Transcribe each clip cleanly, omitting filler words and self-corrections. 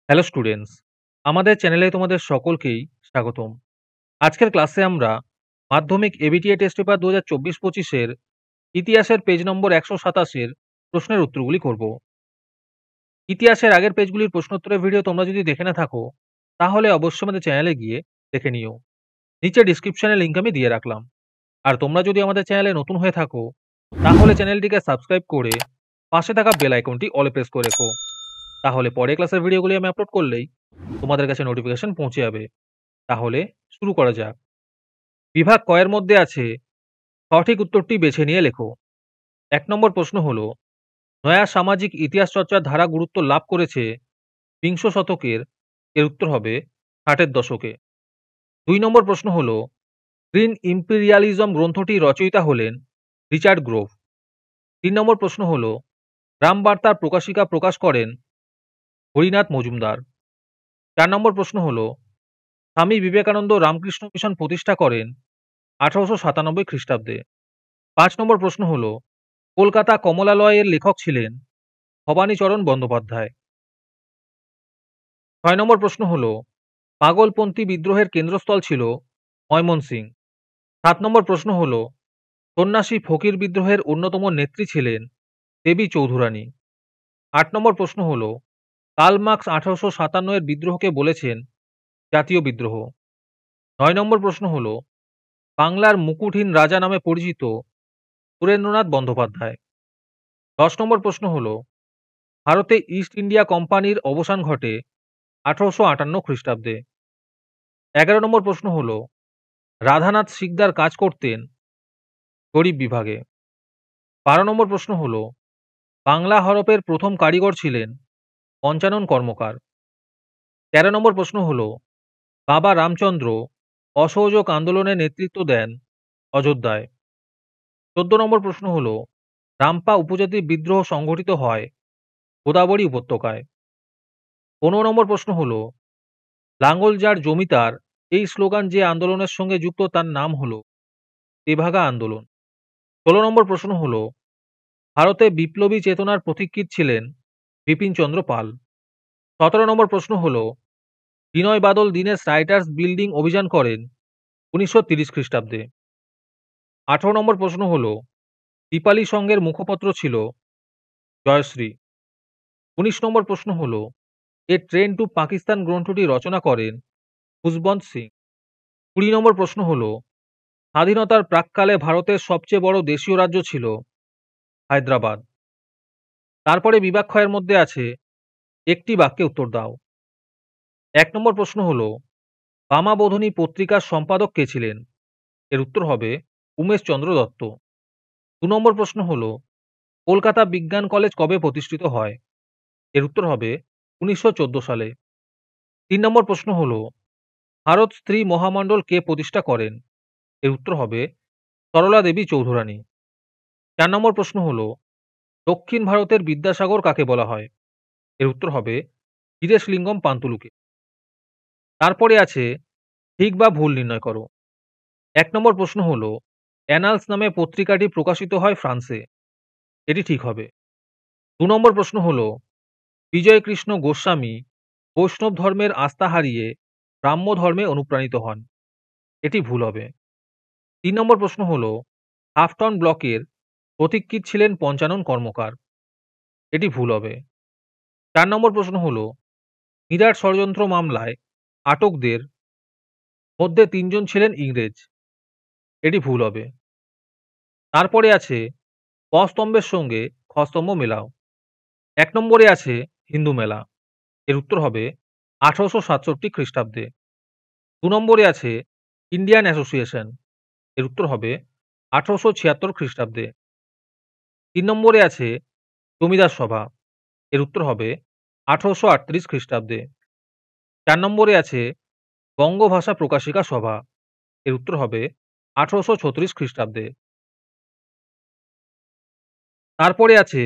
Hello students, আমাদের চ্যানেলে তোমাদের সকলকেই স্বাগতম। আজকের ক্লাসে আমরা মাধ্যমিক এবিটিএ টেস্ট পেপার 2024-25 ইতিহাসের পেজ নম্বর 127 প্রশ্নের উত্তরগুলি করব। ইতিহাসের আগের পেজগুলির প্রশ্নোত্তরের ভিডিও তোমরা যদি দেখে না থাকো তাহলে অবশ্যই আমাদের চ্যানেলে গিয়ে দেখে নিও। নিচে ডিসক্রিপশনে লিঙ্ক আমি দিয়ে রাখলাম। আর তোমরা যদি আমাদের চ্যানেলে নতুন হয়ে থাকো তাহলে চ্যানেলটিকে সাবস্ক্রাইব করে পাশে থাকা বেল আইকনটি অলে প্রেস করে রেখো। তাহলে পরে ক্লাসের ভিডিওগুলি আমি আপলোড করলেই তোমাদের কাছে নোটিফিকেশন পৌঁছে যাবে। তাহলে শুরু করা যাক। বিভাগ ক এর মধ্যে আছে সঠিক উত্তরটি বেছে নিয়ে লেখো। ১ নম্বর প্রশ্ন হলো, নয়া সামাজিক ইতিহাস চর্চার ধারা গুরুত্ব লাভ করেছে বিংশ শতকের। এর উত্তর হবে ৬০-এর দশকে। ২ নম্বর প্রশ্ন হলো, গ্রিন ইম্পেরিয়ালিজম গ্রন্থটির রচয়িতা হলেন রিচার্ড গ্রোভ। ৩ নম্বর প্রশ্ন হলো, রামবার্তার প্রকাশিকা প্রকাশ করেন হরিনাথ মজুমদার। ৪ নম্বর প্রশ্ন হলো, স্বামী বিবেকানন্দ রামকৃষ্ণ মিশন প্রতিষ্ঠা করেন ১৮৯৭ খ্রিস্টাব্দে। ৫ নম্বর প্রশ্ন হলো, কলকাতা কমলালয়ের লেখক ছিলেন ভবানীচরণ বন্দ্যোপাধ্যায়। ৬ নম্বর প্রশ্ন হলো, পাগলপন্থী বিদ্রোহের কেন্দ্রস্থল ছিল ময়মনসিংহ। ৭ নম্বর প্রশ্ন হলো, সন্ন্যাসী ফকির বিদ্রোহের অন্যতম নেত্রী ছিলেন দেবী চৌধুরানী। ৮ নম্বর প্রশ্ন হলো, কার্ল মার্কস ১৮৫৭ এর বিদ্রোহকে বলেছেন জাতীয় বিদ্রোহ। ৯ নম্বর প্রশ্ন হলো, বাংলার মুকুটহীন রাজা নামে পরিচিত সুরেন্দ্রনাথ বন্দ্যোপাধ্যায়। ১০ নম্বর প্রশ্ন হলো, ভারতে ইস্ট ইন্ডিয়া কোম্পানির অবসান ঘটে ১৮৫৮ খ্রিস্টাব্দে। ১১ নম্বর প্রশ্ন হলো, রাধানাথ সিকদার কাজ করতেন গরিব বিভাগে। ১২ নম্বর প্রশ্ন হলো, বাংলা হরপের প্রথম কারিগর ছিলেন পঞ্চানন কর্মকার। ১৩ নম্বর প্রশ্ন হলো, বাবা রামচন্দ্র অসহযোগ আন্দোলনে নেতৃত্ব দেন অযোধ্যায়। ১৪ নম্বর প্রশ্ন হলো, রামপা উপজাতি বিদ্রোহ সংঘটিত হয় গোদাবরী উপত্যকায়। ১৫ নম্বর প্রশ্ন হলো, লাঙ্গল যার জমিদার এই স্লোগান যে আন্দোলনের সঙ্গে যুক্ত তার নাম হলো তেভাগা আন্দোলন। ১৬ নম্বর প্রশ্ন হলো, ভারতে বিপ্লবী চেতনার পথিকৃৎ ছিলেন বিপিনচন্দ্র পাল। ১৭ নম্বর প্রশ্ন হলো, বিনয় বাদল দীনেশ রাইটার্স বিল্ডিং অভিযান করেন ১৯৩০ খ্রিস্টাব্দে। ১৮ নম্বর প্রশ্ন হলো, দীপালি সংঘের মুখপত্র ছিল জয়শ্রী। ১৯ নম্বর প্রশ্ন হলো, এ ট্রেন টু পাকিস্তান গ্রন্থটি রচনা করেন খুশবন্ত সিং। ২০ নম্বর প্রশ্ন হলো, স্বাধীনতার প্রাক্কালে ভারতের সবচেয়ে বড় দেশীয় রাজ্য ছিল হায়দ্রাবাদ। তারপরে বিভাগ খ এর মধ্যে আছে একটি বাক্যে উত্তর দাও। ১ নম্বর প্রশ্ন হলো, বামাবোধিনী পত্রিকার সম্পাদক কে ছিলেন? এর উত্তর হবে উমেশ চন্দ্র দত্ত। ২ নম্বর প্রশ্ন হলো, কলকাতা বিজ্ঞান কলেজ কবে প্রতিষ্ঠিত হয়? এর উত্তর হবে ১৯১৪ সালে। ৩ নম্বর প্রশ্ন হলো, ভারত স্ত্রী মহামণ্ডল কে প্রতিষ্ঠা করেন? এর উত্তর হবে সরলা দেবী চৌধুরানী। ৪ নম্বর প্রশ্ন হলো, দক্ষিণ ভারতের বিদ্যাসাগর কাকে বলা হয়? এর উত্তর হবে ধীরেশলিঙ্গম পান্তুলুকে। তারপরে আছে ঠিক বা ভুল নির্ণয় করো। ১ নম্বর প্রশ্ন হলো, অ্যানালস নামে পত্রিকাটি প্রকাশিত হয় ফ্রান্সে। এটি ঠিক হবে। ২ নম্বর প্রশ্ন হলো, বিজয়কৃষ্ণ গোস্বামী বৈষ্ণব ধর্মের আস্থা হারিয়ে ব্রাহ্ম ধর্মে অনুপ্রাণিত হন। এটি ভুল হবে। ৩ নম্বর প্রশ্ন হলো, হাফটন ব্লকের পথিকৃৎ ছিলেন পঞ্চানন কর্মকার। এটি ভুল হবে। ৪ নম্বর প্রশ্ন হলো, মিরাট ষড়যন্ত্র মামলায় আটকদের মধ্যে ৩ জন ছিলেন ইংরেজ। এটি ভুল হবে। তারপরে আছে ক স্তম্ভের সঙ্গে খ স্তম্ভ মেলাও। ১ নম্বরে আছে হিন্দু মেলা। এর উত্তর হবে ১৮৬৭ খ্রিস্টাব্দে। ২ নম্বরে আছে ইন্ডিয়ান অ্যাসোসিয়েশন। এর উত্তর হবে ১৮৭৬ খ্রিস্টাব্দে। ৩ নম্বরে আছে জমিদার সভা। এর উত্তর হবে ১৮৩৮ খ্রিস্টাব্দে। ৪ নম্বরে আছে বঙ্গভাষা প্রকাশিকা সভা। এর উত্তর হবে ১৮৩৬ খ্রিস্টাব্দে। তারপরে আছে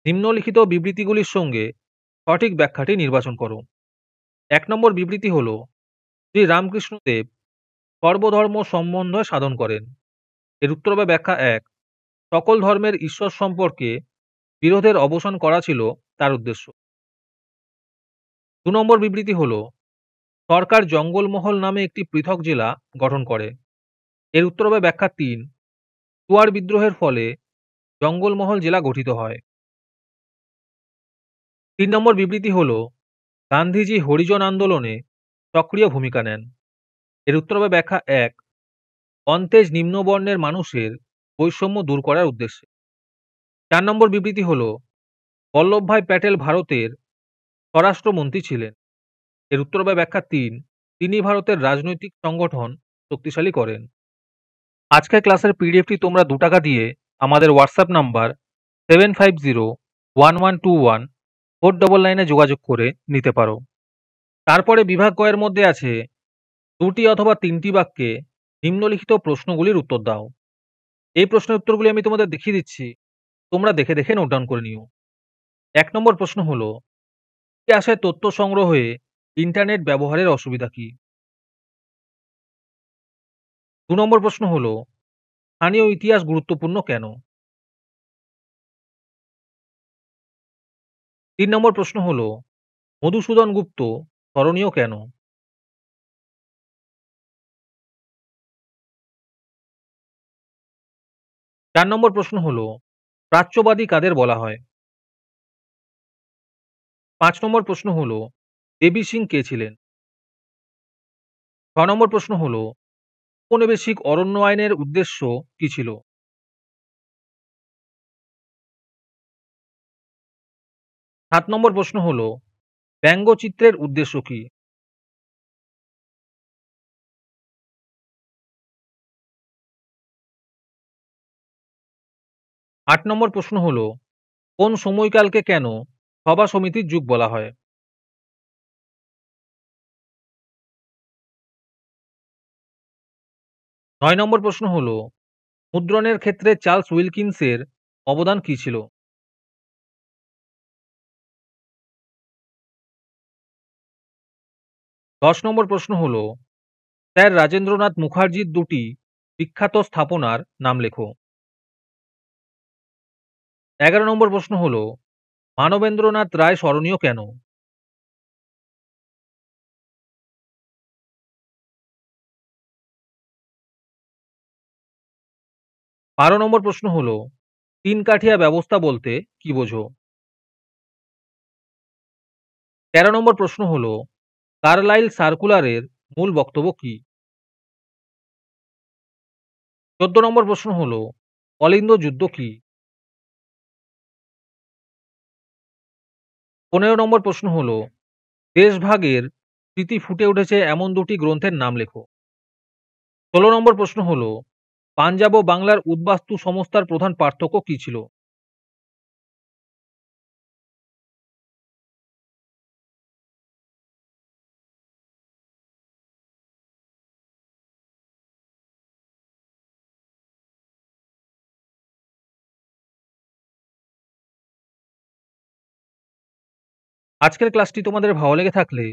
নিম্নলিখিত বিবৃতিগুলির সঙ্গে সঠিক ব্যাখ্যাটি নির্বাচন করো। ১ নম্বর বিবৃতি হল, শ্রী রামকৃষ্ণদেব সর্বধর্ম সম্বন্ধ সাধন করেন। এর উত্তর হবে ব্যাখ্যা ১, সকল ধর্মের ঈশ্বর সম্পর্কে বিরোধের অবসান করা ছিল তার উদ্দেশ্য। নম্বর বিবৃতি হলো সরকার জঙ্গলমহল নামে একটি পৃথক জেলা গঠন করে। এর উত্তর হবে ব্যাখ্যা ৩, চুয়ার বিদ্রোহের ফলে জঙ্গলমহল জেলা গঠিত হয়। ৩ নম্বর বিবৃতি হলো গান্ধীজি হরিজন আন্দোলনে সক্রিয় ভূমিকা নেন। এর উত্তর হবে ব্যাখ্যা ১, কন্তেজ নিম্নবর্ণের মানুষের বৈষম্য দূর করার উদ্দেশ্যে। ৪ নম্বর বিবৃতি হলো বল্লভভাই প্যাটেল ভারতের স্বরাষ্ট্রমন্ত্রী ছিলেন। এর উত্তর হবে ব্যাখ্যা ৩, তিনি ভারতের রাজনৈতিক সংগঠন শক্তিশালী করেন। আজকের ক্লাসের পিডিএফটি তোমরা ৳2 দিয়ে আমাদের হোয়াটসঅ্যাপ নাম্বার 7501121499 এ যোগাযোগ করে নিতে পারো। তারপরে বিভাগ ক এর মধ্যে আছে 2টি অথবা 3টি বাক্যে নিম্নলিখিত প্রশ্নগুলির উত্তর দাও। এই প্রশ্নের উত্তরগুলি আমি তোমাদের দেখিয়ে দিচ্ছি, তোমরা দেখে দেখে নোট ডাউন করে নিও। 1 নম্বর প্রশ্ন হলো ইতিহাসে তথ্য সংগ্রহে ইন্টারনেট ব্যবহারের অসুবিধা কি? 2 নম্বর প্রশ্ন হলো স্থানীয় ইতিহাস গুরুত্বপূর্ণ কেন? 3 নম্বর প্রশ্ন হলো মধুসূদন গুপ্ত স্মরণীয় কেন? 4 নম্বর প্রশ্ন হলো প্রাচ্যবাদী কাদের বলা হয়? 5 নম্বর প্রশ্ন হলো দেবী সিং কে ছিলেন? 6 নম্বর প্রশ্ন হলো ঔপনিবেশিক অরণ্য আইনের উদ্দেশ্য কি ছিল? 7 নম্বর প্রশ্ন হলো ব্যঙ্গচিত্রের উদ্দেশ্য কি? 8 নম্বর প্রশ্ন হলো কোন সময়কালকে কেন সভা সমিতির যুগ বলা হয়? 9 নম্বর প্রশ্ন হলো মুদ্রণের ক্ষেত্রে চার্লস উইলকিন্সের অবদান কি ছিল? 10 নম্বর প্রশ্ন হলো স্যার রাজেন্দ্রনাথ মুখার্জির দুটি বিখ্যাত স্থাপনার নাম লেখো। 11 নম্বর প্রশ্ন হলো মানবেন্দ্রনাথ রায় স্মরণীয় কেন? 12 নম্বর প্রশ্ন হলো তিন কাঠিয়া ব্যবস্থা বলতে কি বোঝো? 13 নম্বর প্রশ্ন হলো কার্লাইল সার্কুলারের মূল বক্তব্য কি? 14 নম্বর প্রশ্ন হলো অলিন্দ যুদ্ধ কি? 15 নম্বর প্রশ্ন হলো দেশভাগের স্মৃতি ফুটে উঠেছে এমন দুটি গ্রন্থের নাম লেখো। 16 নম্বর প্রশ্ন হলো পাঞ্জাব ও বাংলার উদ্বাস্তু সংস্থার প্রধান পার্থক্য কি ছিল? আজকের ক্লাসটি তোমাদের ভালো লেগে থাকলে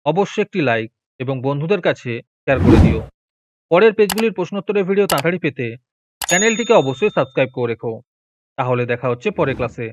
অবশ্যই একটি লাইক এবং বন্ধুদের কাছে শেয়ার করে দিও। পরের পেজগুলির প্রশ্নোত্তরের ভিডিও তাড়াতাড়ি পেতে চ্যানেলটিকে অবশ্যই সাবস্ক্রাইব করে রেখো। তাহলে দেখা হচ্ছে পরের ক্লাসে।